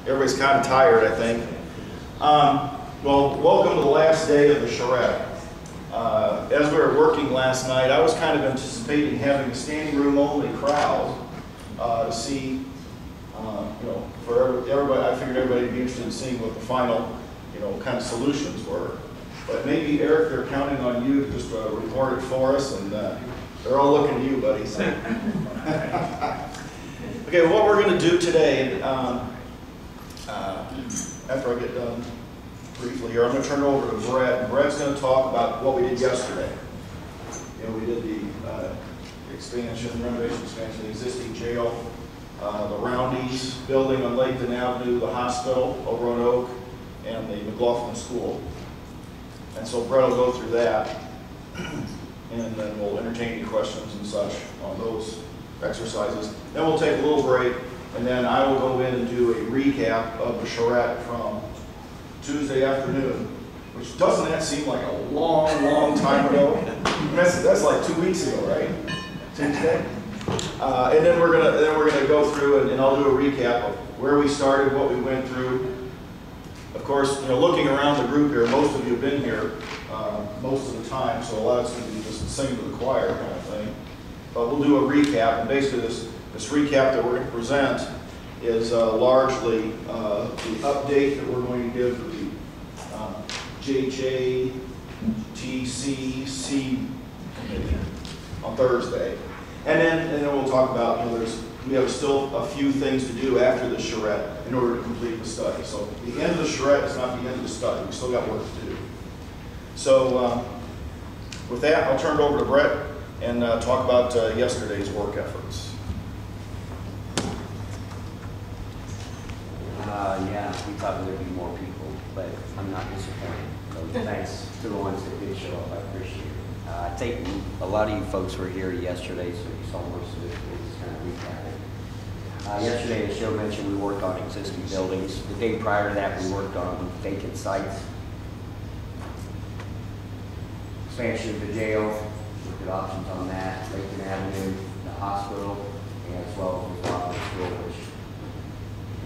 Everybody's kind of tired, I think. Well, welcome to the last day of the charrette. As we were working last night, I was kind of anticipating having a standing room only crowd to see, for everybody. I figured everybody would be interested in seeing what the final, kind of solutions were. But maybe Eric, they're counting on you to just report it for us, and they're all looking to you, buddy. So. Okay, what we're going to do today, after I get done briefly here, I'm going to turn it over to Brett. Brett's going to talk about what we did yesterday. We did the renovation expansion of the existing jail, the Roundy's building on Laketon Avenue, the hospital over on Oak, and the McLaughlin School. And so Brett will go through that, and then we'll entertain any questions and such on those exercises. Then we'll take a little break, and then I will go in and do a recap of the charrette from Tuesday afternoon, which doesn't that seem like a long, long time ago? That's like 2 weeks ago, right? Tuesday. And then we're gonna go through and I'll do a recap of where we started, what we went through. Of course, looking around the group here, most of you have been here most of the time, so a lot of it's going to be just singing to the choir kind of thing. But we'll do a recap, and basically this recap that we're going to present is largely the update that we're going to give to the JHATCC committee on Thursday. And then we'll talk about, we have still a few things to do after the charrette in order to complete the study. So the end of the charrette is not the end of the study. We still got work to do. So with that, I'll turn it over to Brett and talk about yesterday's work efforts. Yeah, we thought there'd be more people, but I'm not disappointed. So thanks to the ones that did show up. I appreciate it. I think a lot of you folks were here yesterday, so you saw most of it. We just kind of recap it. Yesterday, as Joe mentioned, we worked on existing buildings. The day prior to that, we worked on vacant sites. Expansion of the jail, looked at options on that. Laketon Avenue, the hospital, and as well as the McLaughlin School, which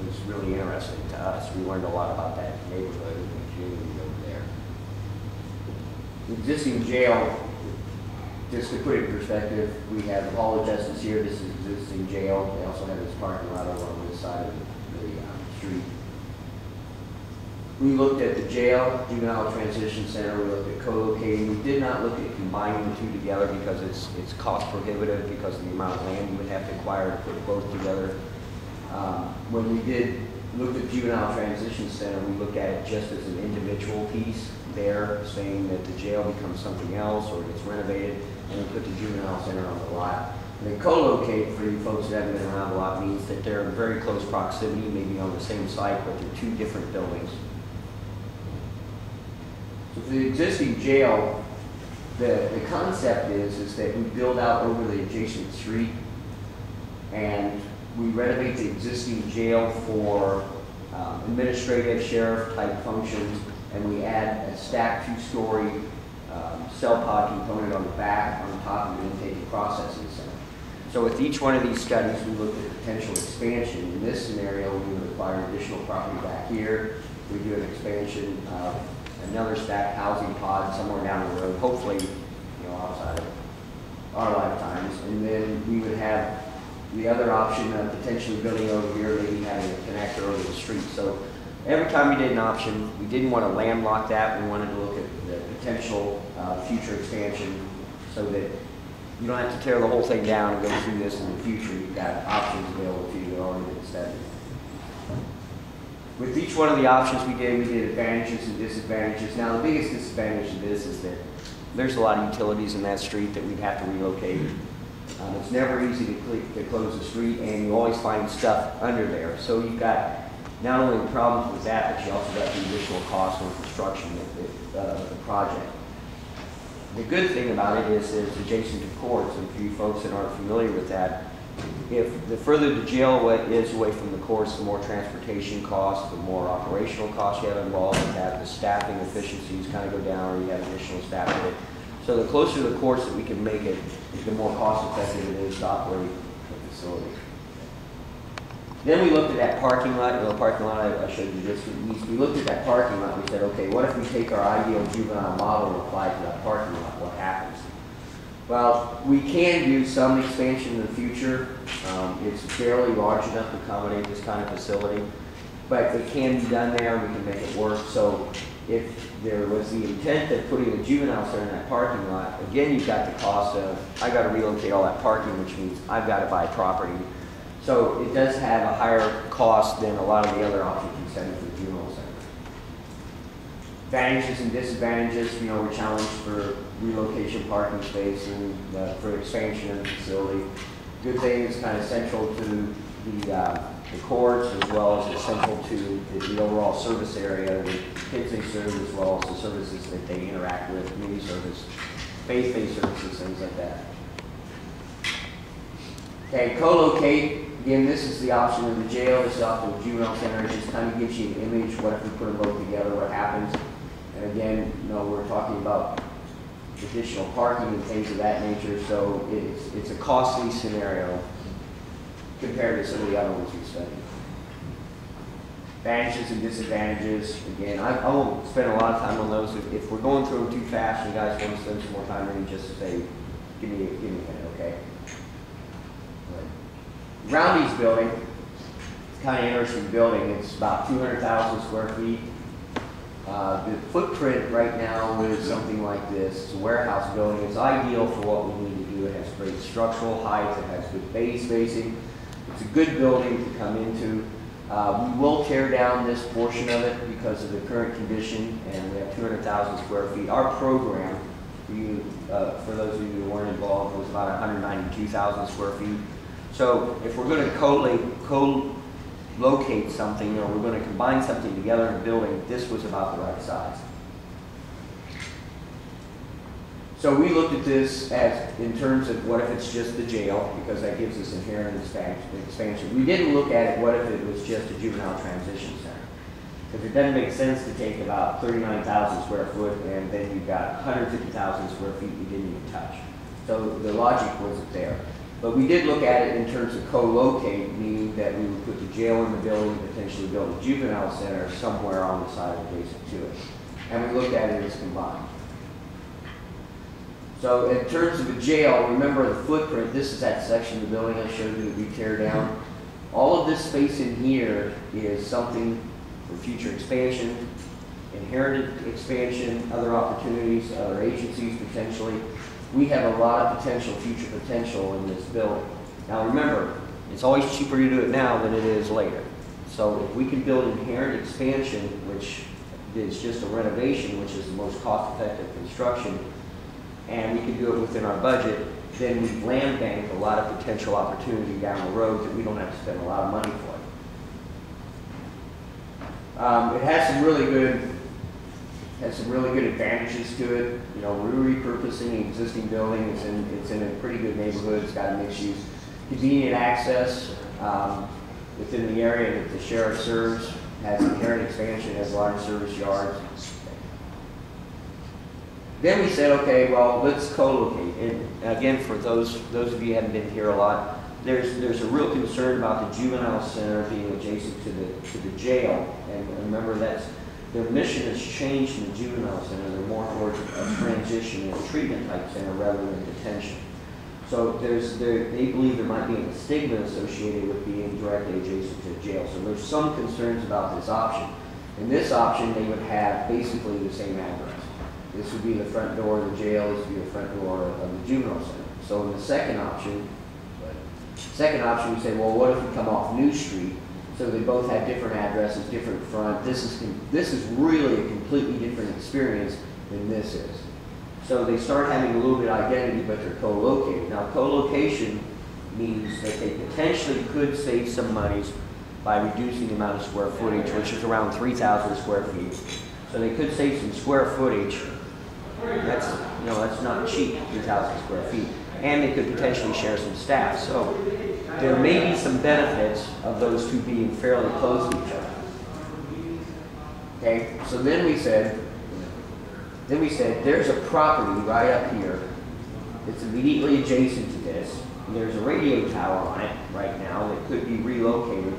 was really interesting to us. We learned a lot about that neighborhood and the community over there. The existing jail, just to put it in perspective, we have the Hall of Justice here. This is existing jail. They also have this parking lot over on this side of the street. We looked at the jail, juvenile transition center. We looked at co-locating. We did not look at combining the two together because it's cost prohibitive because of the amount of land you would have to acquire to put both together. When we looked at juvenile transition center, we looked at it just as an individual piece there, saying that the jail becomes something else or gets renovated, and we put the juvenile center on the lot. And then co-locate, for you folks that haven't been around a lot, means that they're in very close proximity, maybe on the same site, but they're two different buildings. So for the existing jail, the concept is that we build out over the adjacent street, and we renovate the existing jail for administrative sheriff type functions, and we add a stacked two-story cell pod component on the back on top of the intake and processing center. So with each one of these studies, we looked at potential expansion. In this scenario, we would acquire additional property back here. We do an expansion of another stacked housing pod somewhere down the road, hopefully, outside of our lifetimes. And then we would have the other option of potentially building over here, maybe having a connector over the street. So every time we did an option, we didn't want to landlock that. We wanted to look at the potential future expansion so that you don't have to tear the whole thing down and go through this in the future. You've got options available to you that already been studied. With each one of the options we did advantages and disadvantages. Now the biggest disadvantage of this is that there's a lot of utilities in that street that we'd have to relocate. It's never easy to close the street, and you always find stuff under there. So you've got not only the problems with that, but you also got the additional cost on construction of the project. The good thing about it is it's adjacent to courts, and for you folks that aren't familiar with that, if the further the jail is away from the courts, the more transportation costs, the more operational costs you have involved with that, the staffing efficiencies kind of go down, or you have additional staff with it. So the closer to the courts that we can make it, the more cost effective it is to operate the facility. Then we looked at that parking lot, I showed you this, we looked at that parking lot and we said, okay, what if we take our ideal juvenile model and apply it to that parking lot, what happens? Well, we can do some expansion in the future. It's fairly large enough to accommodate this kind of facility, but it can be done there, we can make it work. So if there was the intent of putting a juvenile center in that parking lot, again, you've got the cost of, I gotta relocate all that parking, which means I've gotta buy property. So it does have a higher cost than a lot of the other options we send for the juvenile center. Advantages and disadvantages, you know, we're challenged for relocation parking space and for expansion of the facility. Good thing is kind of central to the courts as well as it's central to the overall service area, the kids they serve as well as the services that they interact with, community service, faith-based services, things like that. Okay, co-locate. Again, this is the option of the jail, this is the option of the juvenile center. It just kind of gives you an image. What if we put them both together? What happens? And again, you know, we're talking about additional parking and things of that nature, so it's a costly scenario compared to some of the other ones we studied. Advantages and disadvantages. Again, I won't spend a lot of time on those. If we're going through them too fast and you guys want to spend some more time, then just say, give me a minute, okay? Roundy's building, it's kind of interesting building. It's about 200,000 square feet. The footprint right now is something like this. It's a warehouse building. It's ideal for what we need to do. It has great structural height. It has good base spacing. It's a good building to come into. We will tear down this portion of it because of the current condition, and we have 200,000 square feet. Our program, for those of you who weren't involved, was about 192,000 square feet. So if we're going to co-locate something, or we're going to combine something together in a building, this was about the right size. So we looked at this as in terms of what if it's just the jail, because that gives us inherent expansion. We didn't look at it, what if it was just a juvenile transition center? Because it doesn't make sense to take about 39,000 square foot and then you've got 150,000 square feet you didn't even touch. So the logic wasn't there. But we did look at it in terms of co-locate, meaning that we would put the jail in the building, potentially build a juvenile center somewhere on the side adjacent to it. And we looked at it as combined. So in terms of the jail, remember the footprint, this is that section of the building I showed you that we tear down. All of this space in here is something for future expansion, inherited expansion, other opportunities, other agencies potentially. We have a lot of future potential in this building. Now remember, it's always cheaper to do it now than it is later. So if we can build inherent expansion, which is just a renovation, which is the most cost-effective construction, and we can do it within our budget, then we land bank a lot of potential opportunity down the road that we don't have to spend a lot of money for. It has some really good advantages to it. You know, we're repurposing an existing building. It's in a pretty good neighborhood. It's got a mixed use, convenient access within the area that the sheriff serves. Has inherent expansion, has large service yards. Then we said, okay, well, let's co-locate. And again, for those of you who haven't been here a lot, there's a real concern about the juvenile center being adjacent to the jail. And remember, their mission has changed in the juvenile center. They're more towards a transition and treatment type center rather than detention. So they believe there might be a stigma associated with being directly adjacent to a jail. So there's some concerns about this option. In this option, they would have basically the same address. This would be the front door of the jail. This would be the front door of the juvenile center. So in the second option, we say, well, what if we come off New Street? So they both have different addresses, different front. This is really a completely different experience than this is. So they start having a little bit of identity, but they're co-located. Now, co-location means that they potentially could save some monies by reducing the amount of square footage, which is around 3,000 square feet. So they could save some square footage. That's not cheap, 3,000 square feet. And they could potentially share some staff. So there may be some benefits of those two being fairly close to each other. Okay, so then we said, there's a property right up here that's immediately adjacent to this. And there's a radio tower on it right now that could be relocated.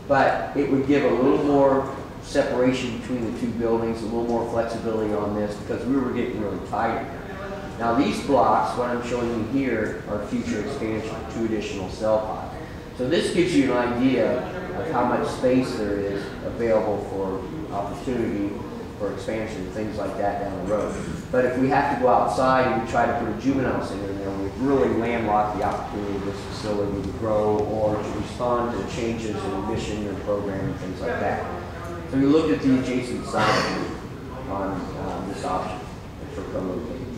but it would give a little more separation between the two buildings, a little more flexibility on this, because we were getting really tight here. Now these blocks, what I'm showing you here, are future expansion, 2 additional cell pods. So this gives you an idea of how much space there is available for opportunity for expansion, things like that down the road. But if we have to go outside and we try to put a juvenile center in there, we've really landlocked the opportunity of this facility to grow or to respond to changes in mission and program and things like that. So we looked at the adjacent side on this option for co-locating.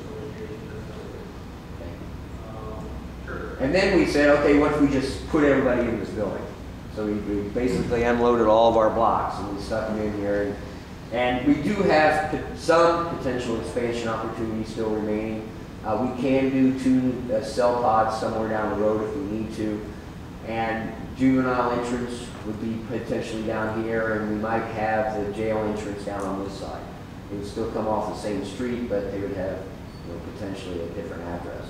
And then we said, okay, what if we just put everybody in this building? So we basically unloaded all of our blocks and we stuck them in here. And we do have some potential expansion opportunities still remaining. We can do 2 cell pods somewhere down the road if we need to. And juvenile entrance would be potentially down here, and we might have the jail entrance down on this side. It would still come off the same street, but they would have, potentially a different address.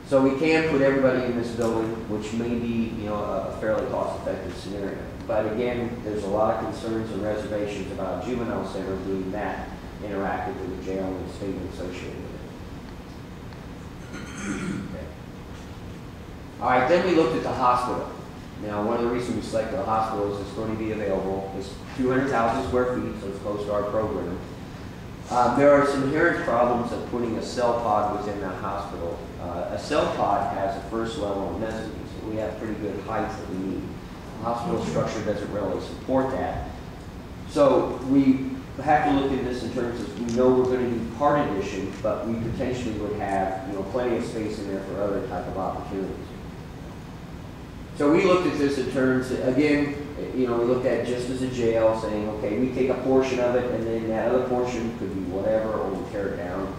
So we can put everybody in this building, which may be, a fairly cost-effective scenario. But again, there's a lot of concerns and reservations about juvenile center being that interactive with the jail and the statement associated with it. Okay. All right, then we looked at the hospital. Now, one of the reasons we selected the hospital is it's going to be available. It's 200,000 square feet, so it's close to our program. There are some inherent problems of putting a cell pod within that hospital. A cell pod has a first level and mezzanine, so we have pretty good height that we need. The hospital structure doesn't really support that. So we have to look at this in terms of, we know we're going to do part addition, but we potentially would have, plenty of space in there for other type of opportunities. So we looked at this in terms, again, we looked at just as a jail, saying, okay, we take a portion of it, and then that other portion could be whatever, or we tear it down.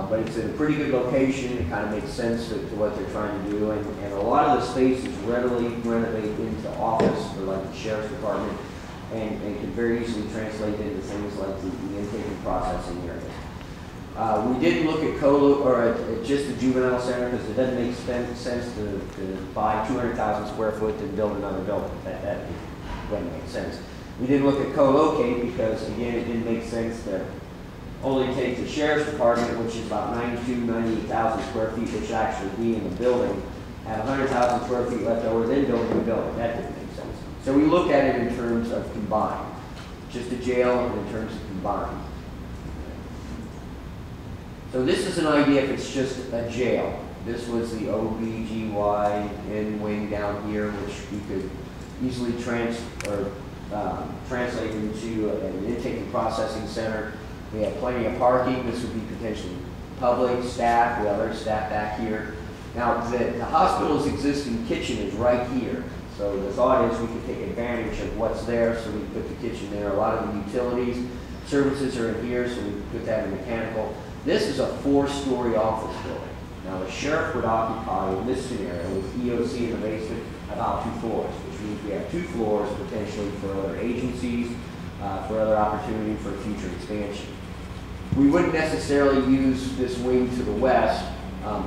But it's in a pretty good location. It kind of makes sense to what they're trying to do, and a lot of the space is readily renovated into office for like the sheriff's department, and can very easily translate into things like the intake and processing area. We didn't look at at just the juvenile center because it doesn't make sense to buy 200,000 square foot and build another building. That doesn't make sense. We didn't look at co-locate because, again, it didn't make sense to only take the sheriff's department, which is about 98,000 square feet, which should actually be in the building, have 100,000 square feet left over, then build a new building. That didn't make sense. So we look at it in terms of combined, just a jail in terms of combined. So this is an idea if it's just a jail. This was the OBGYN wing down here, which we could easily translate into an intake and processing center. We have plenty of parking. This would be potentially public, staff. We have other staff back here. Now, the hospital's existing kitchen is right here. So the thought is we could take advantage of what's there, so we can put the kitchen there. A lot of the utilities, services are in here, so we can put that in mechanical. This is a 4-story office building. Now, the sheriff would occupy, in this scenario, with EOC in the basement, about 2 floors, which means we have 2 floors potentially for other agencies, for other opportunity for future expansion. We wouldn't necessarily use this wing to the west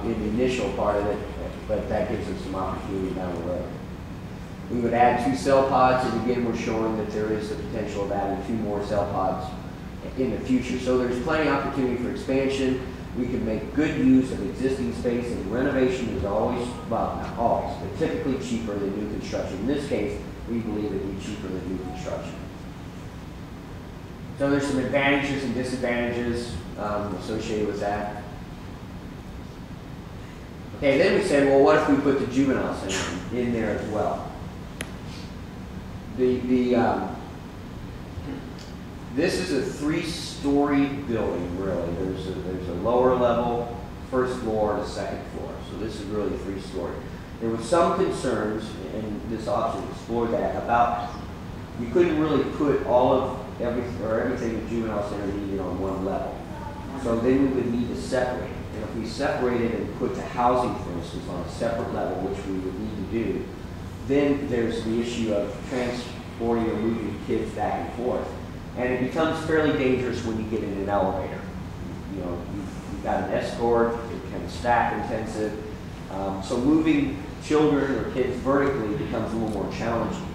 in the initial part of it, but that gives us some opportunity down the road. We would add 2 cell pods, and again, we're showing that there is the potential of adding 2 more cell pods in the future. So there's plenty of opportunity for expansion. We can make good use of existing space, and renovation is always, well, not always, but typically cheaper than new construction. In this case, we believe it would be cheaper than new construction. So there's some advantages and disadvantages associated with that. Okay, then we said, well, what if we put the juvenile center in there as well? This is a 3-story building, really. There's a lower level, first floor, and a second floor. So this is really 3-story. There was some concerns, and this option explored that, about you couldn't really put all of everything the juvenile center needed on one level. So then we would need to separate. And if we separated and put the housing, for instance, on a separate level, which we would need to do, then there's the issue of transporting or moving kids back and forth. And it becomes fairly dangerous when you get in an elevator. You've got an escort, it becomes staff intensive. So moving children or kids vertically becomes a little more challenging.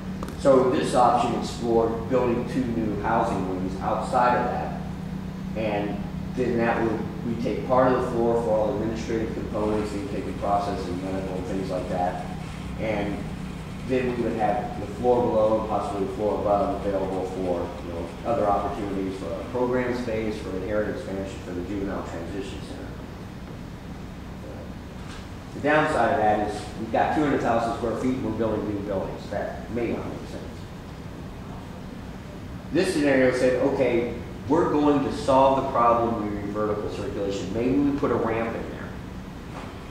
So this option explored building 2 new housing wings outside of that. And then that would, we take part of the floor for all administrative components, and take the processing, medical, things like that. And then we would have the floor below, and possibly the floor above, available for, you know, other opportunities for a program space, for inherent expansion for the juvenile transition center. The downside of that is we've got 200,000 square feet and we're building new buildings. That may not make sense. This scenario said, okay, we're going to solve the problem with vertical circulation. Maybe we put a ramp in there.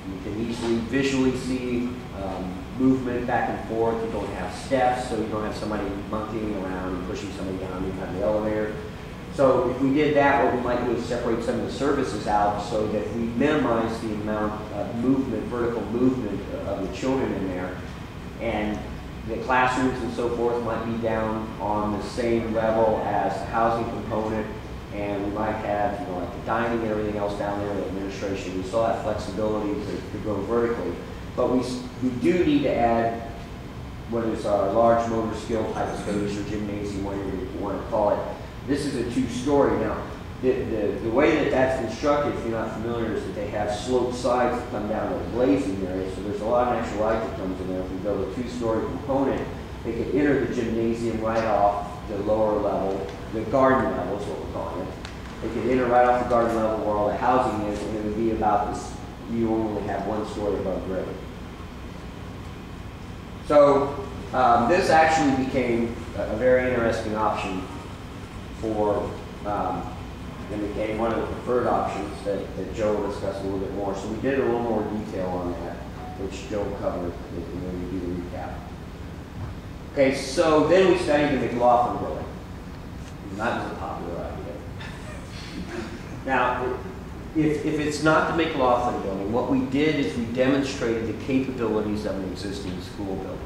You can easily visually see movement back and forth. You don't have steps, so you don't have somebody monkeying around and pushing somebody down. You have the elevator. So if we did that, what we might do is separate some of the services out so that we minimize the amount of movement, vertical movement of the children in there. And the classrooms and so forth might be down on the same level as the housing component, and we might have, you know, like the dining and everything else down there, the administration. We still have flexibility to go vertically, but we do need to add, whether it's our large motor skill type space or gymnasium, whatever you want to call it. This is a 2-story. Now, the way that that's constructed, if you're not familiar, is that they have sloped sides that come down to the glazing area, so there's a lot of natural light that comes in there. If we build a 2-story component, they could enter the gymnasium right off the lower level, the garden level is what we're calling it. They could enter right off the garden level where all the housing is, and it would be about this, you only have 1 story above grade. So this actually became a very interesting option for, and became one of the preferred options that Joe will discuss a little bit more. So we did a little more detail on that, which Joe covered, and then we do the recap. Okay, so then we studied the McLaughlin building. And that was a popular idea. Now, if it's not the McLaughlin building, what we did is we demonstrated the capabilities of an existing school building.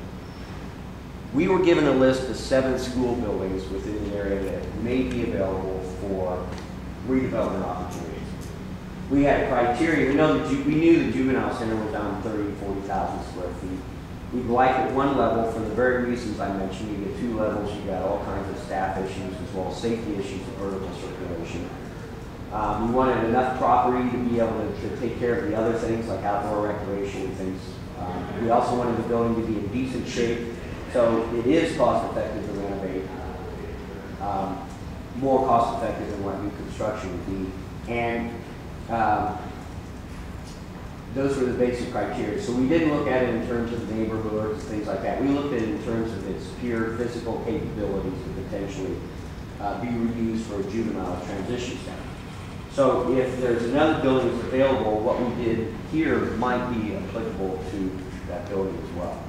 We were given a list of 7 school buildings within the area that may be available for redevelopment opportunities. We had criteria. We knew the juvenile center was down 30,000 to 40,000 square feet. We'd like at 1 level for the very reasons I mentioned. You get 2 levels, you got all kinds of staff issues as well as safety issues of vertical circulation. We wanted enough property to be able to take care of the other things like outdoor recreation and things. We also wanted the building to be in decent shape, so it is cost effective to renovate. More cost effective than what new construction would be. And those were the basic criteria. So we didn't look at it in terms of neighborhoods, things like that. We looked at it in terms of its pure physical capabilities to potentially be reused for a juvenile transition center. So if there's another building that's available, what we did here might be applicable to that building as well.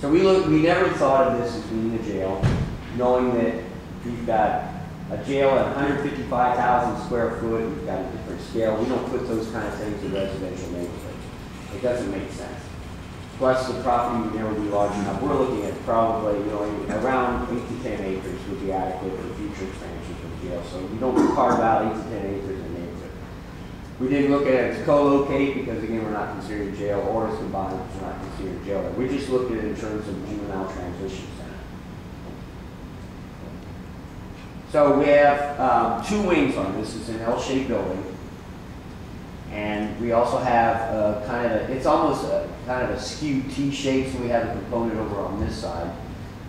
So we never thought of this as being a jail, knowing that we've got a jail at 155,000 square foot, we've got a different scale. We don't put those kind of things in residential neighborhoods. It doesn't make sense. Plus, the property would never be large enough. We're looking at probably, you know, around 8 to 10 acres would be adequate for future expansion for the jail. So you don't carve out 8 to 10 acres in a neighborhood. We didn't look at it as co-locate because, again, we're not considered jail, or as combined, which we're not considered jail. We just looked at it in terms of juvenile transition center. So we have 2 wings on this. It's an L-shaped building. And we also have it's almost kind of a skewed T-shape, so we have a component over on this side.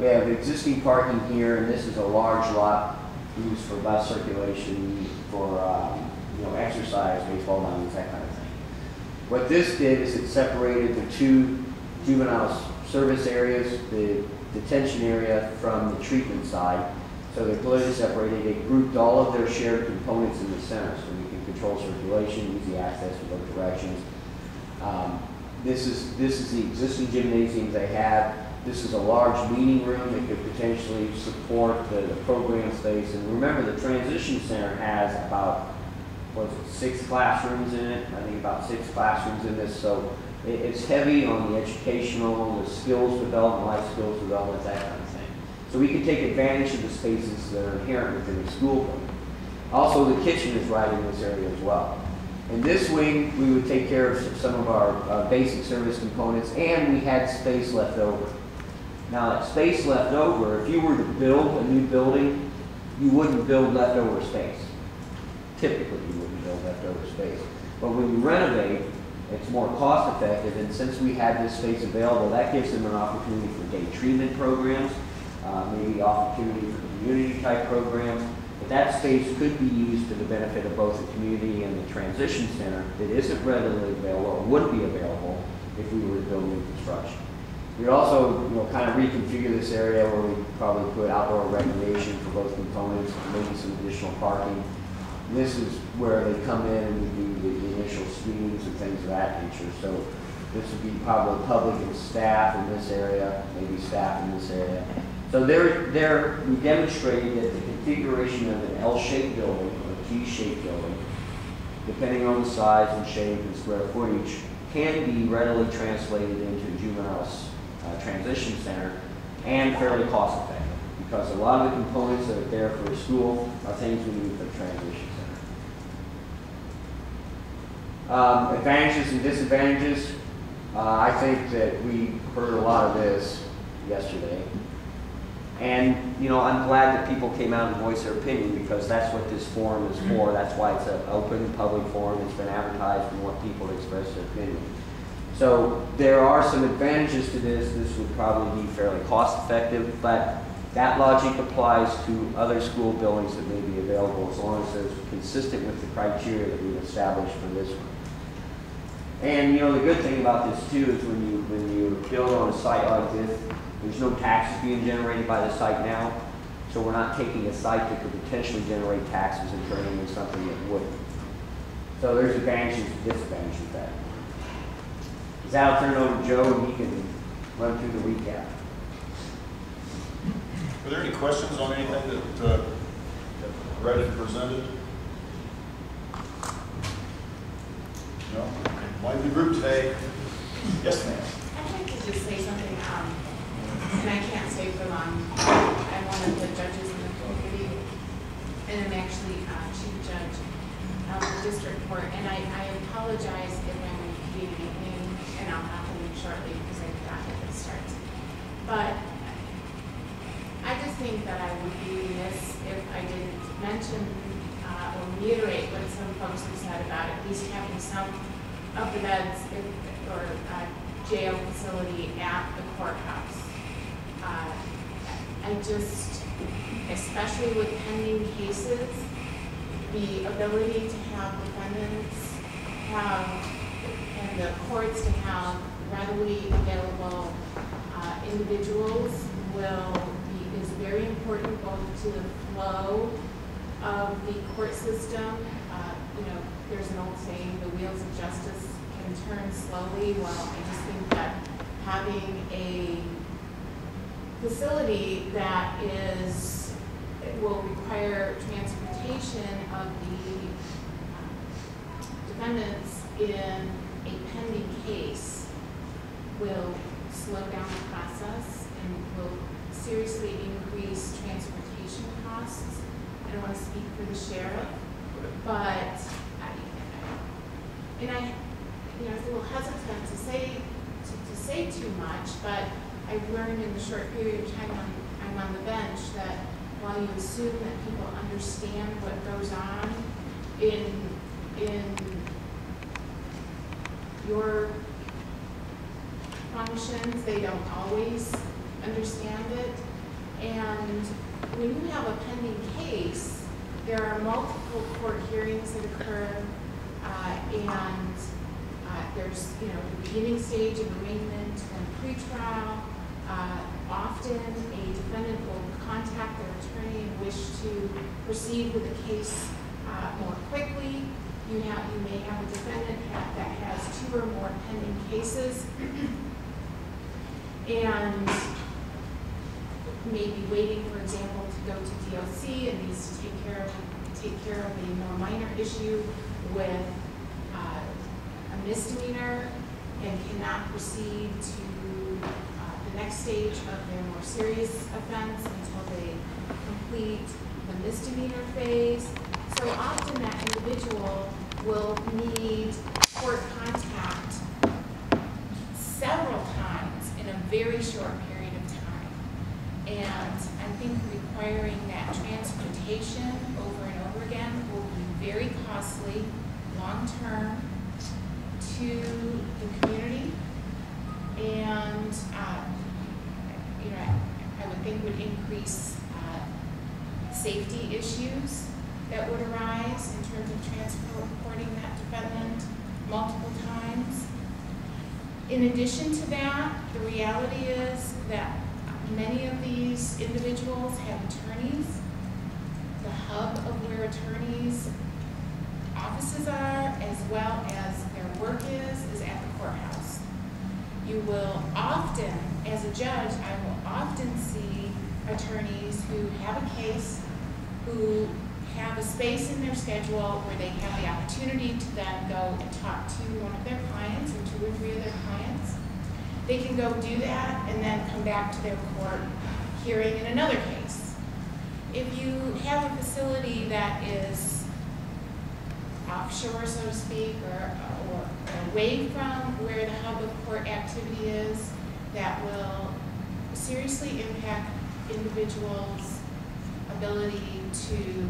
We have existing parking here, and this is a large lot used for bus circulation, for exercise, baseball diamonds, that kind of thing. What this did is it separated the 2 juvenile service areas, the detention area from the treatment side. So they're clearly separated. They grouped all of their shared components in the center, so we can control circulation, easy access in both directions. This is the existing gymnasium they have. This is a large meeting room that could potentially support the program space. And remember, the transition center has about 6 classrooms in it. I think about 6 classrooms in this. So it's heavy on the educational, the skills development, life skills development, that kind of thing. So we can take advantage of the spaces that are inherent within the school building. Also, the kitchen is right in this area as well. In this wing, we would take care of some of our basic service components, and we had space left over. Now that space left over, if you were to build a new building, you wouldn't build leftover space. Typically, you wouldn't build leftover space. But when you renovate, it's more cost effective, and since we had this space available, that gives them an opportunity for day treatment programs, maybe opportunity for community type programs. But that space could be used to the benefit of both the community and the transition center that isn't readily available or wouldn't be available if we were to build new construction. We'd also, kind of reconfigure this area where we probably put outdoor recreation for both components, maybe some additional parking. And this is where they come in and we do the initial screenings and things of that nature. So this would be probably public and staff in this area, maybe staff in this area. So we demonstrated that the configuration of an L-shaped building or a T-shaped building, depending on the size and shape and square footage, can be readily translated into a juvenile transition center and fairly cost effective, because a lot of the components that are there for a school are things we need for the transition center. Advantages and disadvantages. I think that we heard a lot of this yesterday. And, I'm glad that people came out and voiced their opinion, because that's what this forum is for. That's why it's an open public forum. It's been advertised. We want people to express their opinion. So there are some advantages to this. This would probably be fairly cost effective, but that logic applies to other school buildings that may be available as long as it's consistent with the criteria that we've established for this one. And the good thing about this too is when you build on a site like this, there's no taxes being generated by the site now. So we're not taking a site that could potentially generate taxes and turning into something that wouldn't. So there's advantages and disadvantages of that. Now I'll turn it over to Joe and he can run through the recap. Are there any questions on anything that Brett had presented? No? Okay. Like the group today. Yes, ma'am. I'd like to just say something, and I can't stay for long. I'm one of the judges in the committee, and I'm actually chief judge of the district court, and I apologize if I'm repeating anything, and I'll have to leave shortly because I forgot at the start. But I just think that I would be remiss if I didn't mention or reiterate what some folks have said about at least having some of the beds or jail facility at the courthouse. I just, especially with pending cases, the ability to have defendants and the courts to have readily available individuals is very important both to the flow of the court system. There's an old saying, the wheels of justice can turn slowly. Well, I just think that having a facility that will require transportation of the defendants in a pending case will slow down the process and will seriously increase transportation costs. I don't want to speak for the sheriff, but I was a little hesitant to say too much, but I've learned in the short period of time I'm on the bench that while you assume that people understand what goes on in your functions, they don't always understand it. And when you have a pending case, there are multiple court hearings that occur, and there's the beginning stage of arraignment and pretrial. Often a defendant will contact their attorney and wish to proceed with the case more quickly. You may have a defendant that has 2 or more pending cases and may be waiting, for example, to go to DLC and needs to take care of a more minor issue with a misdemeanor and cannot proceed to the next stage of their more serious offense until they complete the misdemeanor phase. So often that individual will need court contact several times in a very short period of time. I think requiring that transportation over and over again will be very costly, long-term, to the community. And, you know, I would think would increase safety issues that would arise in terms of transporting that defendant multiple times. In addition to that, the reality is that many of these individuals have attorneys. The hub of where attorneys' offices are, as well as their work is at the courthouse. You will often, as a judge, I will often see attorneys who have a case, who have a space in their schedule where they have the opportunity to then go and talk to one of their clients or 2 or 3 of their clients. They can go do that and then come back to their court hearing in another case. If you have a facility that is offshore, so to speak, or away from where the hub of court activity is, that will seriously impact individuals' ability to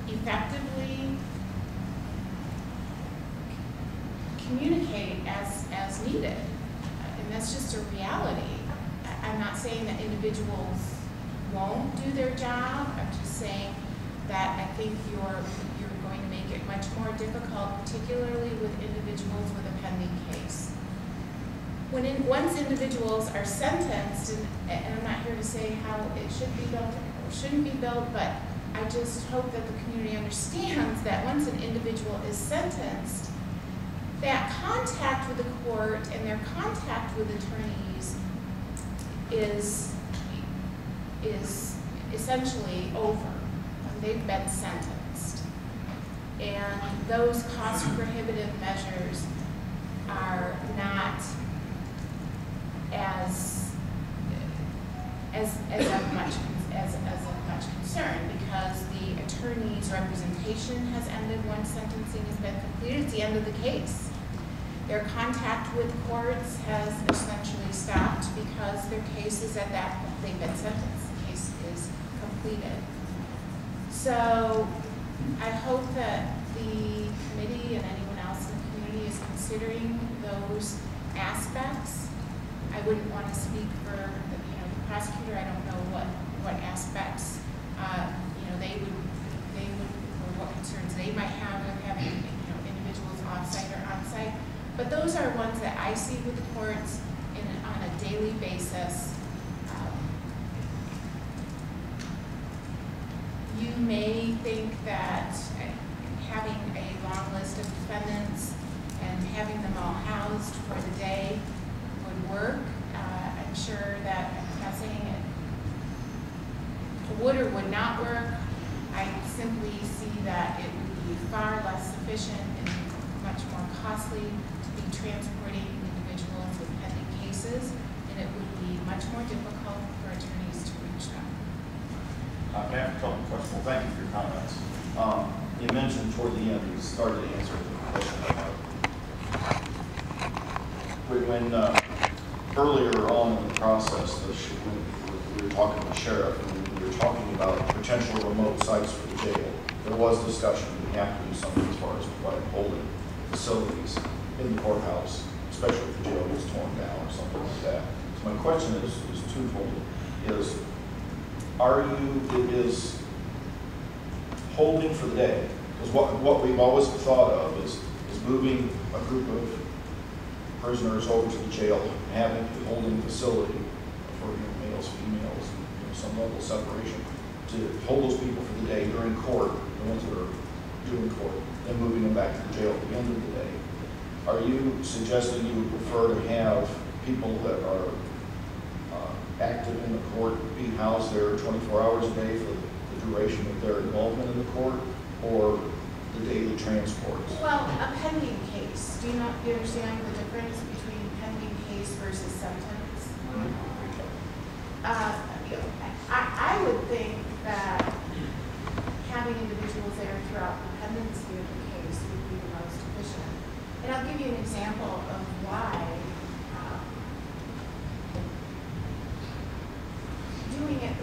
effectively communicate as needed. And that's just a reality. I'm not saying that individuals won't do their job. I'm just saying that I think you're going to make it much more difficult, particularly with individuals with a pending case. Once individuals are sentenced, and I'm not here to say how it should be built or shouldn't be built, but I just hope that the community understands that once an individual is sentenced, that contact with the court and their contact with attorneys is essentially over. They've been sentenced. And those cost prohibitive measures are not as of much concern, because the attorney's representation has ended once sentencing has been completed. It's the end of the case. Their contact with courts has essentially stopped because their case is at that point. They've been sentenced. The case is completed. So I hope that the committee and anyone else in the community is considering those aspects. I wouldn't want to speak for the prosecutor. I don't know what aspects they would or what concerns they might have with having individuals off-site or on-site. But those are ones that I see with the courts on a daily basis. You may think that having a long list of defendants and having them all housed for the day would work. I'm sure that, I'm not saying it would or would not work. I simply see that it would be far less sufficient and much more costly to be transporting individuals with pending cases, and it would be much more difficult for attorneys to reach them. I have a couple of questions. Well, thank you for your comments. You mentioned toward the end, you started to answer the question about when earlier on in the process, when we were talking to the sheriff, and we were talking about potential remote sites for the jail, there was discussion that we have to do something as far as like holding facilities in the courthouse, especially if the jail gets torn down or something like that. So my question is twofold. Is holding for the day, because what we've always thought of is moving a group of prisoners over to the jail, having a holding facility for males, females, and some level of separation to hold those people for the day during court, the ones that are doing court, then moving them back to the jail at the end of the day. Are you suggesting you would prefer to have people that are active in the court be housed there 24 hours a day for the duration of their involvement in the court, or the daily transports? Well, a pending case. Do you understand the difference between pending case versus sentence? I would think that having individuals there throughout the pendency of the case would be the most efficient. And I'll give you an example of why.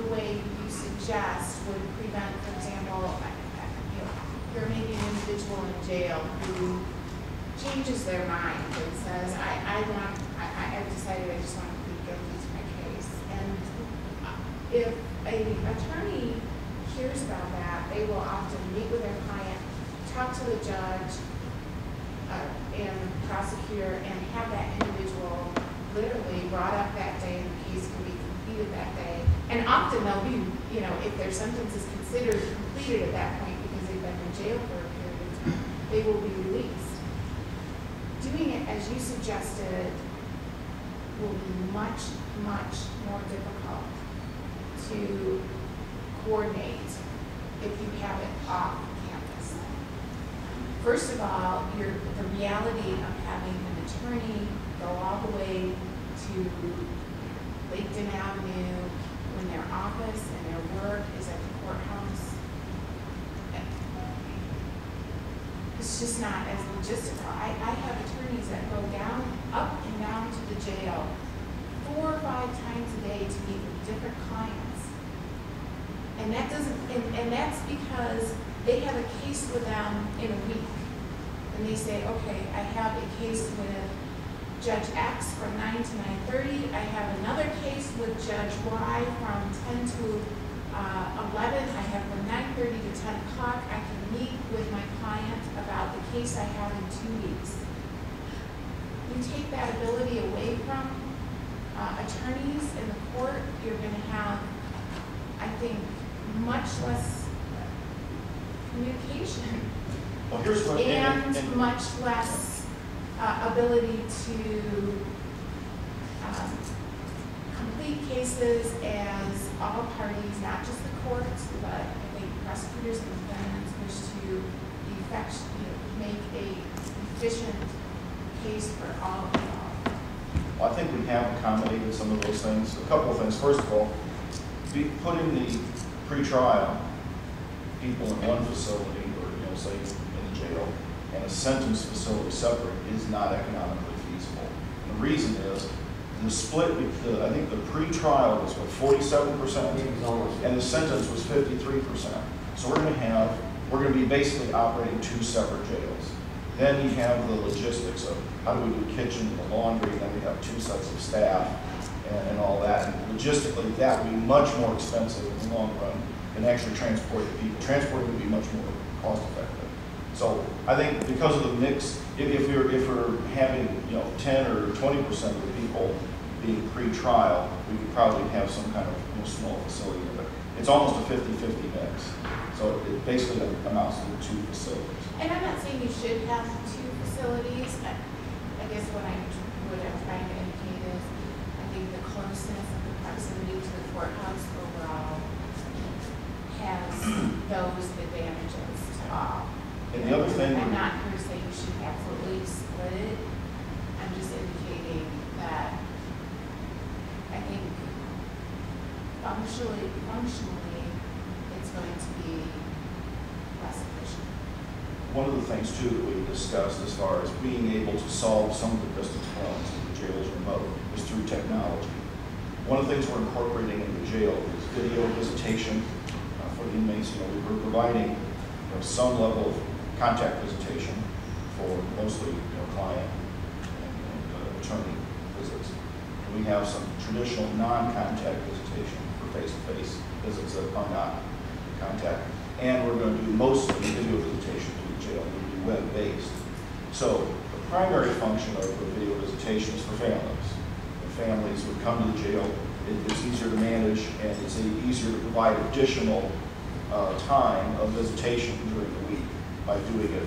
the way you suggest would prevent, for example, there may be an individual in jail who changes their mind and says, I've decided I just want to plead guilty to my case. And if an attorney hears about that, they will often meet with their client, talk to the judge and the prosecutor, and have that individual literally brought up that day, and the case can be completed that day. And often they'll be, if their sentence is considered completed at that point because they've been in jail for a period of time, they will be released. Doing it as you suggested will be much, much more difficult to coordinate if you have it off campus. First of all, the reality of having an attorney go all the way to Laketon Avenue when their office and their work is at the courthouse, it's just not as logistical. I have attorneys that go up and down to the jail 4 or 5 times a day to meet with different clients. And that doesn't, and that's because they have a case with them in a week. And they say, okay, I have a case with Judge X from 9 to 9:30. I have another case with Judge Y from 10 to 11. I have from 9:30 to 10 o'clock. I can meet with my client about the case I have in 2 weeks. You take that ability away from attorneys in the court, you're going to have, I think, much less communication Well, here's what, and much less ability to complete cases as all parties, not just the courts, but I think prosecutors and defendants wish to make a efficient case for all involved. Well, I think we have accommodated some of those things. A couple of things. First of all, putting the pretrial people in one facility, or say in the jail, and a sentence facility separate is not economically feasible. And the reason is the split. I think the pretrial was 47%, and the sentence was 53%. So we're going to be basically operating 2 separate jails. Then you have the logistics of how do we do kitchen and the laundry, and then we have 2 sets of staff and all that. And logistically, that would be much more expensive in the long run than actually transporting people. Transporting would be much more cost effective. So I think because of the mix, if we're having 10 or 20% of the people being pre-trial, we could probably have some kind of small facility. But it's almost a 50-50 mix. So it basically amounts to 2 facilities. And I'm not saying you should have 2 facilities. I guess what I'm trying to indicate is I think the closeness and the proximity to the courthouse overall has those advantages to all. And the other thing, I'm not here to say you should absolutely split it. I'm just indicating that I think functionally it's going to be less efficient. one of the things too that we discussed as far as being able to solve some of the distance problems in the jails remote is through technology. One of the things we're incorporating in the jail is video visitation for the inmates. We're providing some level of contact visitation for mostly client and attorney visits. And we have some traditional non-contact visitation for face-to-face visits that are not contact. And we're going to do mostly video visitation to the jail. We'll be web-based. So the primary function of the video visitation is for families. The families would come to the jail. It's easier to manage, and it's easier to provide additional time of visitation during the week by doing it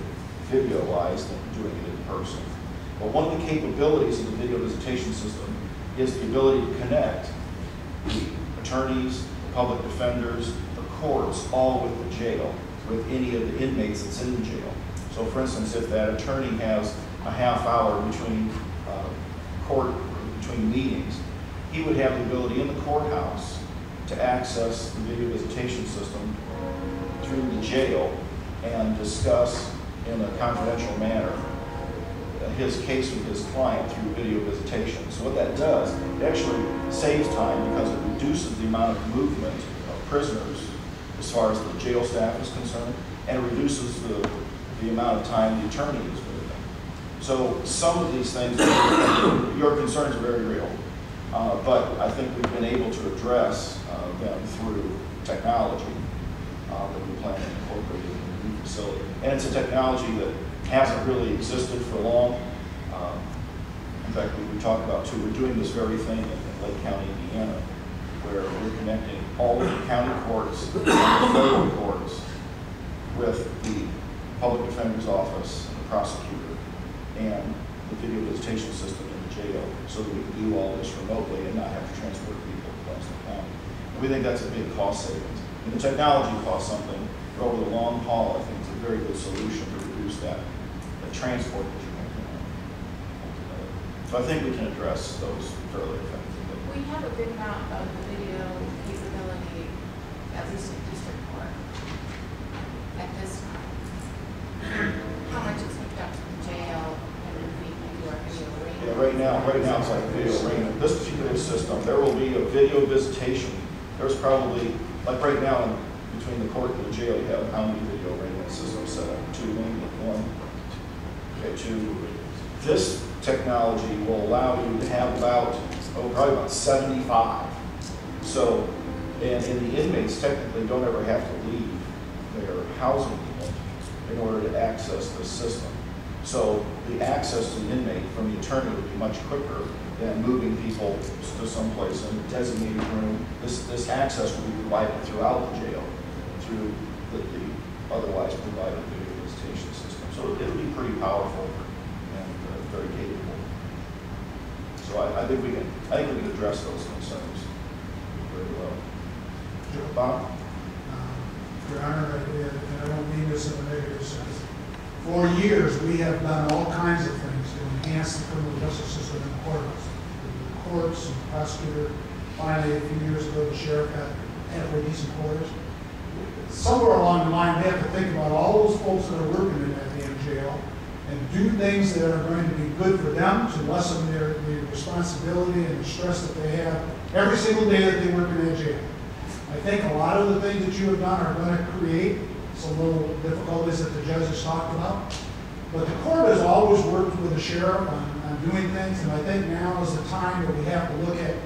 video-wise than doing it in person. But one of the capabilities of the video visitation system is the ability to connect the attorneys, the public defenders, the courts, all with the jail, with any of the inmates that's in the jail. So for instance, if that attorney has a half hour between between meetings, he would have the ability in the courthouse to access the video visitation system through the jail and discuss in a confidential manner his case with his client through video visitation. So what that does, it actually saves time because it reduces the amount of movement of prisoners as far as the jail staff is concerned, and it reduces the amount of time the attorney is moving. So some of these things, your concerns are very real, but I think we've been able to address them through technology that we plan to incorporate in the new facility. And it's a technology that hasn't really existed for long. In fact, we talked about too, we're doing this very thing in Lake County, Indiana, where we're connecting all of the county courts and the federal courts with the public defender's office and the prosecutor and the video visitation system in the jail, so that we can do all this remotely and not have to transport people across the county. And we think that's a big cost savings. And the technology costs something, but over the long haul, I think it's a very good solution to reduce that transport that you have. So I think we can address those fairly effectively. We have a good amount of the video capability, at least in district court, at this time. How much is hooked up to the jail and then we can do our video arraignment? Yeah, right now it's like video arraignment. This particular system, there will be a video visitation. There's probably, like right now, between the court and the jail, you have how many video arraignment systems set up? 2, maybe 1. Okay, 2. This technology will allow you to have probably about 75. So, and the inmates technically don't ever have to leave their housing unit in order to access this system. So the access to the inmate from the attorney would be much quicker than moving people to someplace in a designated room. This access will be provided throughout the jail through the otherwise provided video visitation system. So it'll be pretty powerful and very capable. So I think we can address those concerns very well. Bob? Your Honor, and I don't mean this in a negative sense. For years, we have done all kinds of things to enhance the criminal justice system in the courthouse. The courts, and the prosecutor, finally a few years ago, the sheriff got halfway decent quarters. Somewhere along the line, we have to think about all those folks that are working in that damn jail and do things that are going to be good for them to lessen their responsibility and the stress that they have every single day that they work in that jail. I think a lot of the things that you have done are going to create some little difficulties that the judge has talked about. But the court has always worked with the sheriff on doing things, and I think now is the time that we have to look at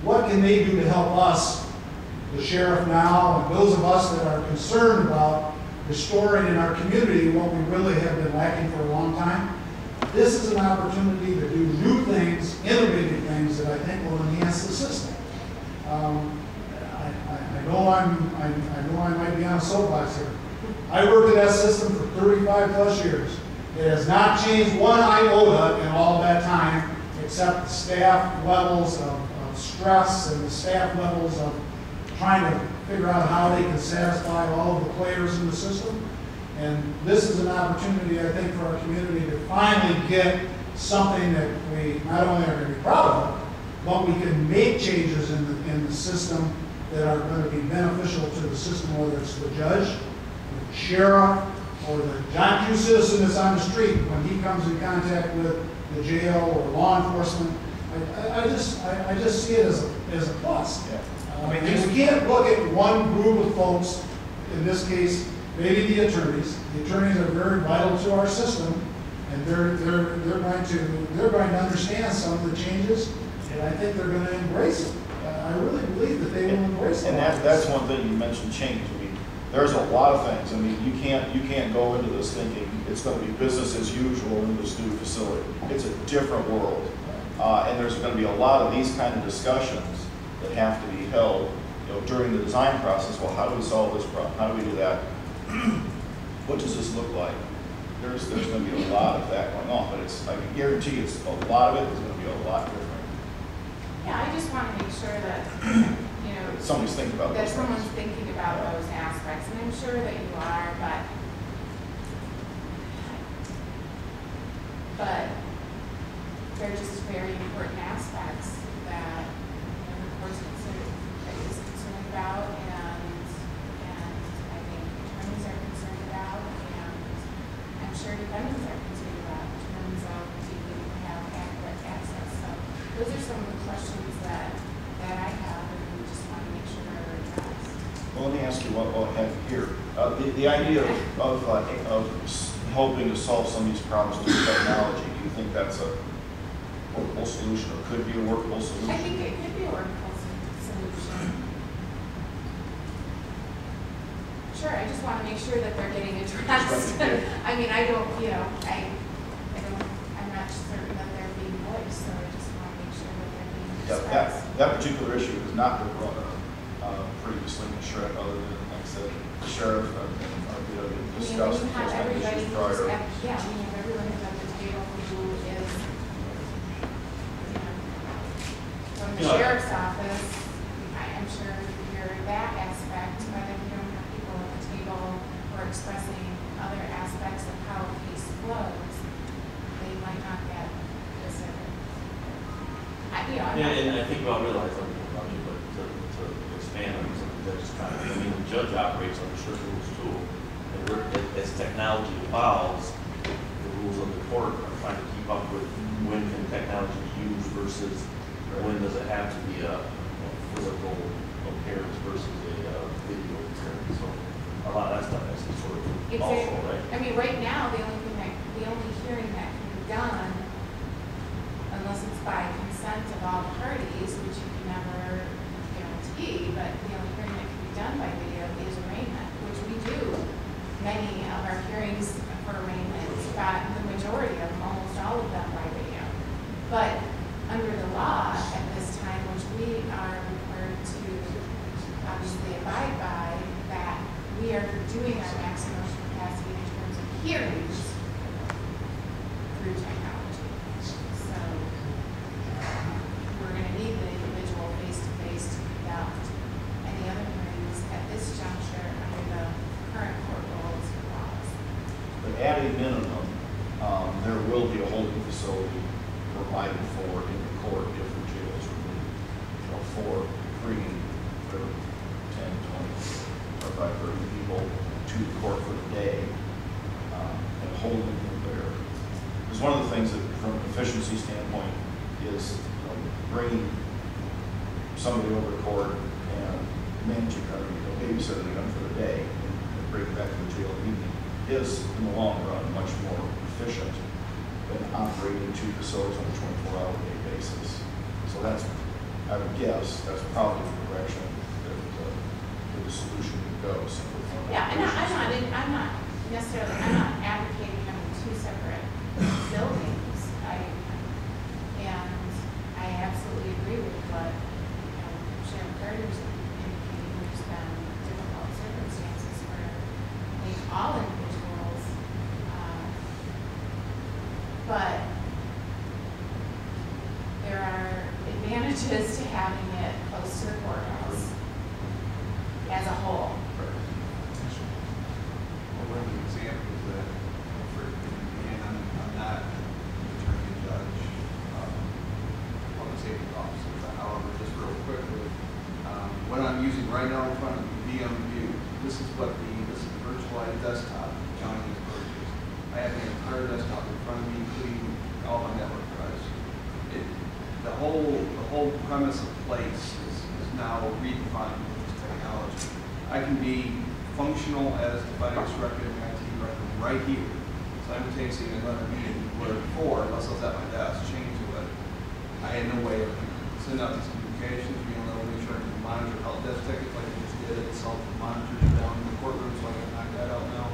what can they do to help us, the sheriff now, and those of us that are concerned about restoring in our community what we really have been lacking for a long time. This is an opportunity to do new things, innovative things that I think will enhance the system. I know I might be on a soapbox here. I worked in that system for 35 plus years. It has not changed one iota in all that time, except the staff levels of stress and the staff levels of trying to figure out how they can satisfy all of the players in the system. And this is an opportunity, I think, for our community to finally get something that we not only are going to be proud of, but we can make changes in the system that are going to be beneficial to the system, whether it's the judge, the sheriff, or the John Q. citizen that's on the street when he comes in contact with the jail or law enforcement. I just see it as a plus. Yeah. I mean, we can't look at one group of folks, in this case, maybe the attorneys. The attorneys are very vital to our system, and they're going to understand some of the changes, and I think they're going to embrace it. I really believe that they will embrace it. And that's one thing you mentioned, change. I mean, there's a lot of things. I mean, you can't go into this thinking it's going to be business as usual in this new facility. It's a different world, and there's going to be a lot of these kind of discussions that have to be held, during the design process. Well, how do we solve this problem? How do we do that? What does this look like? There's going to be a lot of that going on, but I can guarantee it's a lot of it is going to be a lot different. Yeah, I just want to make sure that, somebody's thinking about that those someone's things. thinking about those aspects, and I'm sure that you are, but they're just very important aspects that the court's concerned about, and I think attorneys are concerned about, and I'm sure defendants are concerned about in terms of let me ask you what I have here. The idea of helping to solve some of these problems through technology, do you think that's a workable solution, or could be a workable solution? I think it could be a workable solution. Sure, I just want to make sure that they're getting addressed. I mean, I don't, you know, I'm not certain that they're being voiced, so I just want to make sure that they're being expressed. That particular issue has not been brought up previously in the Charrette, other than, like I said, the sheriff and discussed I mean, when you have those everybody issues who's prior. when you have everyone who's at the table who is, you know, from the sheriff's office, I'm sure you're that aspect, but if you don't have people at the table who are expressing other aspects of how a case flows, they might not get specific. And I think we all realize, but to expand on something that just kind of, I mean, the judge operates under certain rules too. And as technology evolves, the rules of the court are trying to keep up with when can technology be used versus when does it have to be a physical appearance versus a video appearance. So a lot of that stuff has to sort of also, right? I mean, right now, the only hearing that can be done, unless it's by consent of all parties, which you can never guarantee, but the only hearing that can be done by video is arraignment, which we do. Many of our hearings for arraignments, got the majority of them, almost all of them by video. But under the law at this time, which we are required to obviously abide by, that we are doing our maximum capacity in terms of hearings through technology. So we're going to need the individual face-to-face to conduct any other hearings at this juncture under the current court rules and laws. But at a minimum, there will be a holding facility provided for in the court if the jails are moved, for bringing 10, 20, or 30 people to the court for the day and holding them there. Because one of the things that, from an efficiency standpoint, is bringing somebody over to court and managing them, babysitting them for the day and bringing back to the jail in the evening is, in the long run, much more efficient than operating two facilities on a 24-hour-a-day basis. So that's, I would guess, that's probably the direction that the solution would go. So yeah, and I'm not necessarily, I'm not advocating having two separate buildings. I absolutely agree with what Sheriff Carter's indicating. There's been difficult circumstances for all individuals, but there are advantages to having it close to the courthouse as a whole. One of the examples that, and I'm not an attorney, judge, public safety officer, but however, just real quickly, what I'm using right now in front of me, VMView, this is the virtualized desktop Johnny has purchased. I have the entire desktop in front of me, including all my network drives. The whole premise of place is now redefined with this technology. I can be functional as the finance director and IT director right here, simultaneously in another meeting, where before, unless I was at my desk, changing to it, I had no way of sending out these communications, being able to make sure I can monitor help desk tickets like I just did, itself monitors down in the courtroom, so I can knock that out now.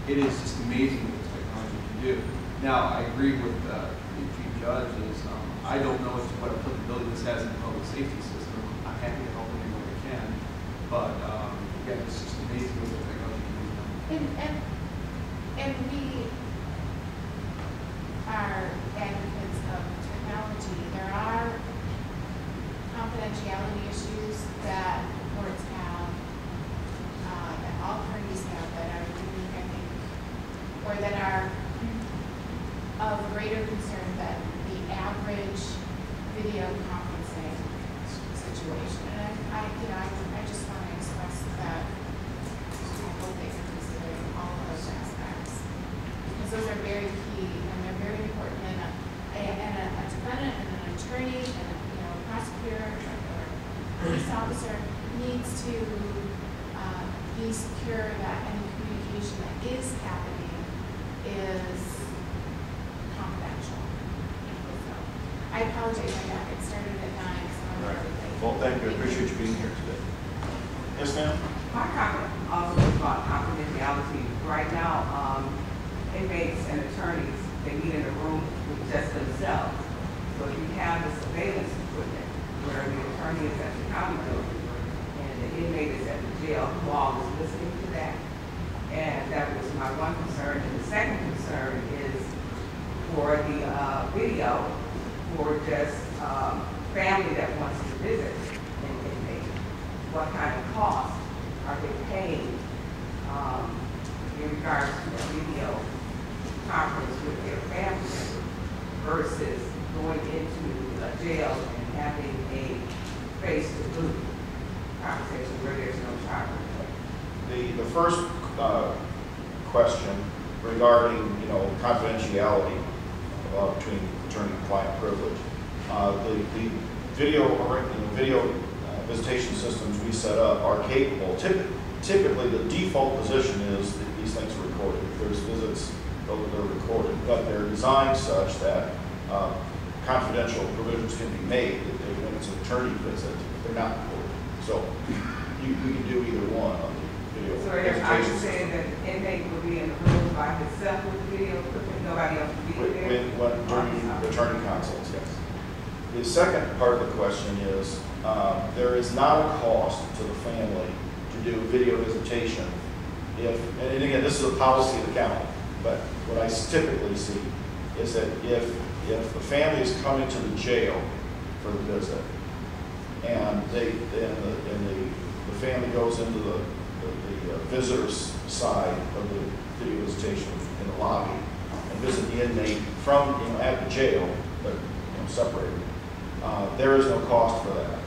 It is just amazing what this technology can do. Now, I agree with the chief judge is, I don't know what applicability this has in the public safety system. I'm happy to help any way I can, but again, it's just amazing what the technology can do. And we are advocates of technology. There are confidentiality issues that courts have, that all parties have, that are unique, I think, or that are of greater concern than the average video conferencing situation. And I just want to express that I hope they are considering all of those aspects, because those are very key and they're very important. And a defendant and an attorney and a prosecutor or a police officer needs to be secure that any communication that is happening is confidential. So, I apologize for that. It started at 9, so I'm All right. really late. Well, thank you. I appreciate you being here today. Yes, ma'am? My comment also is about confidentiality. Right now, inmates and attorneys, they meet in a room with just themselves. So if you have the surveillance equipment where the attorney is at the county building and the inmate is at the jail, who all is listening to that? And that was my one concern. And the second concern is for the video for just family that wants to visit an inmate. What kind of cost are they paying in regards to a video conference with their family member versus going into a jail and having a face-to-face conversation where there's no child play? The first question regarding, confidentiality between attorney-client privilege, the video visitation systems we set up are capable. Typically, the default position is that these things are recorded. If there's visits, they're recorded, but they're designed such that confidential provisions can be made. When it's an attorney visit, they're not recorded. So we can do either one on the video So are visitation you saying system. that the inmate would be in the room by himself with the video equipment, nobody else would be there? During the attorney consults, yes. The second part of the question is, there is not a cost to the family to do video visitation and again, this is a policy of the county, but what I typically see is that if the family is coming to the jail for the visit and the family goes into the visitor's side of the video visitation in the lobby and visit the inmate from, at the jail, but separated, there is no cost for that.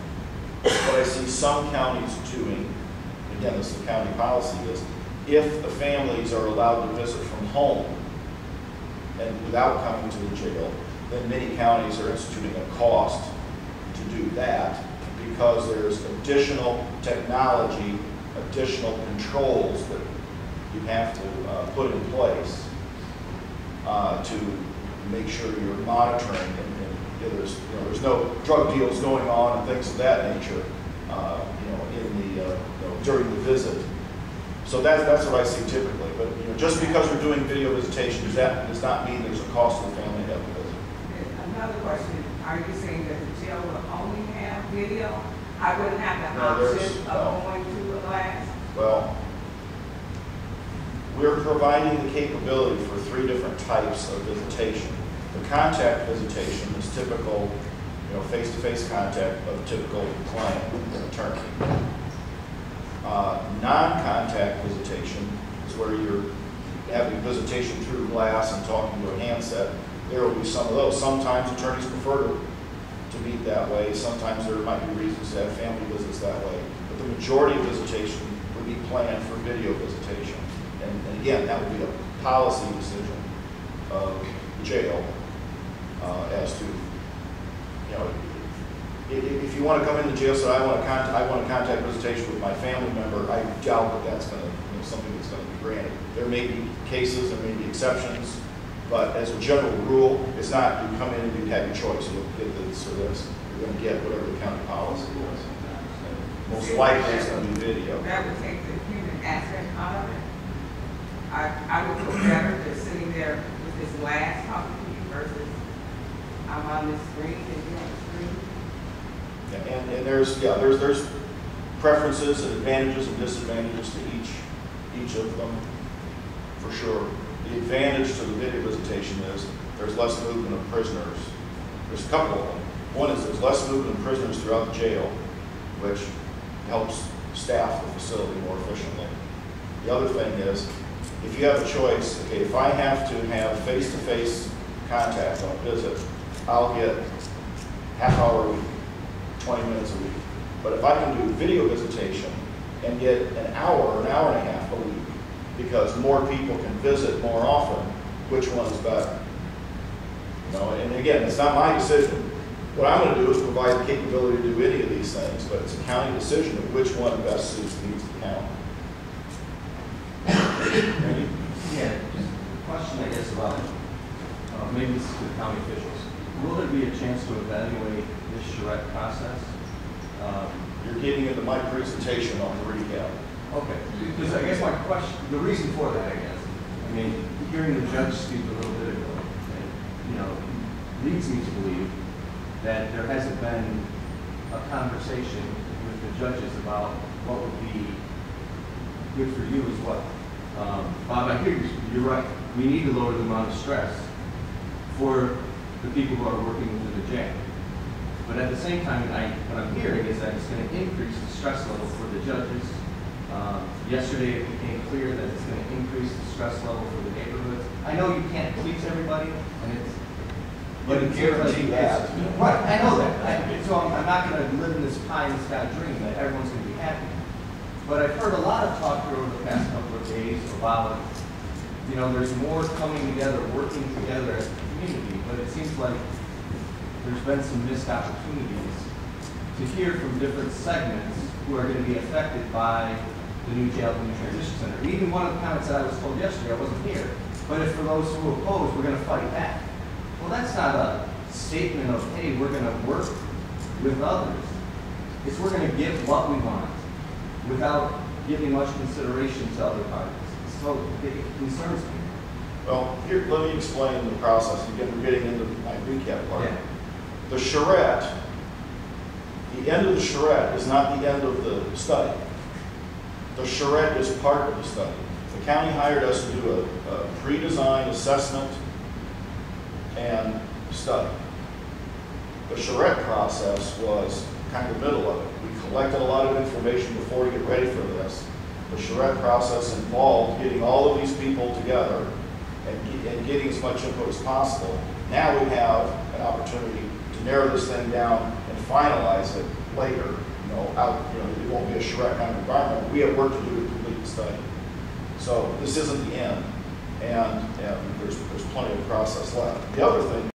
What I see some counties doing, again, this is the county policy, is if the families are allowed to visit from home and without coming to the jail, then many counties are instituting a cost to do that because there's additional technology, additional controls that you have to put in place to make sure you're monitoring and there's no drug deals going on and things of that nature, during the visit. So that's what I see typically. But just because we're doing video visitation, does not mean there's a cost to the family to have a visit. Another question: are you saying that the jail will only have video? I wouldn't have the No, option of going to a class. Well, we're providing the capability for 3 different types of visitation. The contact visitation is typical, face-to-face contact of a typical client and attorney. Non-contact visitation is where you're having visitation through glass and talking to a handset. There will be some of those. Sometimes attorneys prefer to meet that way. Sometimes there might be reasons to have family visits that way. But the majority of visitation would be planned for video visitation. And again, that would be a policy decision of the jail as to, if you want to come in the jail, so I want to contact visitation with my family member, I doubt that that's going to, something that's going to be granted. There may be cases, there may be exceptions, but as a general rule, it's not you come in and you have your choice. You'll get this or this. You're going to get whatever the county policy is. And most likely it's going to be video. That would take the human aspect out of it. I would feel better just sitting there with this glass talking to you versus I'm on this screen and you're on the screen. And there's preferences and advantages and disadvantages to each of them, for sure. The advantage to the video visitation is there's less movement of prisoners. There's a couple of them. One is there's less movement of prisoners throughout the jail, which helps staff the facility more efficiently. The other thing is, if you have a choice, okay, if I have to have face-to-face contact on a visit, I'll get half hour a week, 20 minutes a week. But if I can do video visitation and get an hour and a half a week, because more people can visit more often, which one is better? And again, it's not my decision. What I'm going to do is provide the capability to do any of these things, but it's a county decision of which one best suits the needs of the county. Randy? Yeah, just a question, I guess, about, maybe this is to the county officials. Will there be a chance to evaluate this charrette process? You're getting into my presentation on the recap. Okay, because I guess my question, the reason for that, I guess, I mean, hearing the judge speak a little bit ago, leads me to believe that there hasn't been a conversation with the judges about what would be good for you as well. Bob, I hear you're right. We need to lower the amount of stress for the people who are working within the jail. But at the same time, what I'm hearing is that it's going to increase the stress level for the judges. Yesterday, it became clear that it's going to increase the stress level for the neighborhoods. I know you can't please everybody, and it's. But it's guaranteed that. Right, I know that. So I'm not going to live in this pie in the sky dream that everyone's going to be happy. But I've heard a lot of talk here over the past couple of days about, there's more coming together, working together as a community, but it seems like there's been some missed opportunities to hear from different segments who are going to be affected by the new jail and new transition center. Even one of the comments that I was told yesterday, I wasn't here, but if for those who oppose, we're going to fight back. Well, that's not a statement of, hey, we're going to work with others. It's we're going to give what we want without giving much consideration to other parties. So it concerns me. Well, here, let me explain the process. Again, we're getting into my recap part. Yeah. The charrette, the end of the charrette is not the end of the study. The charrette is part of the study. The county hired us to do a pre-design assessment and study. The charrette process was kind of the middle of it. We collected a lot of information before we get ready for this. The charrette process involved getting all of these people together and getting as much input as possible. Now we have an opportunity to narrow this thing down and finalize it later. It won't be a charrette kind of environment. We have work to do to complete the study. So this isn't the end, and there's plenty of process left. The other thing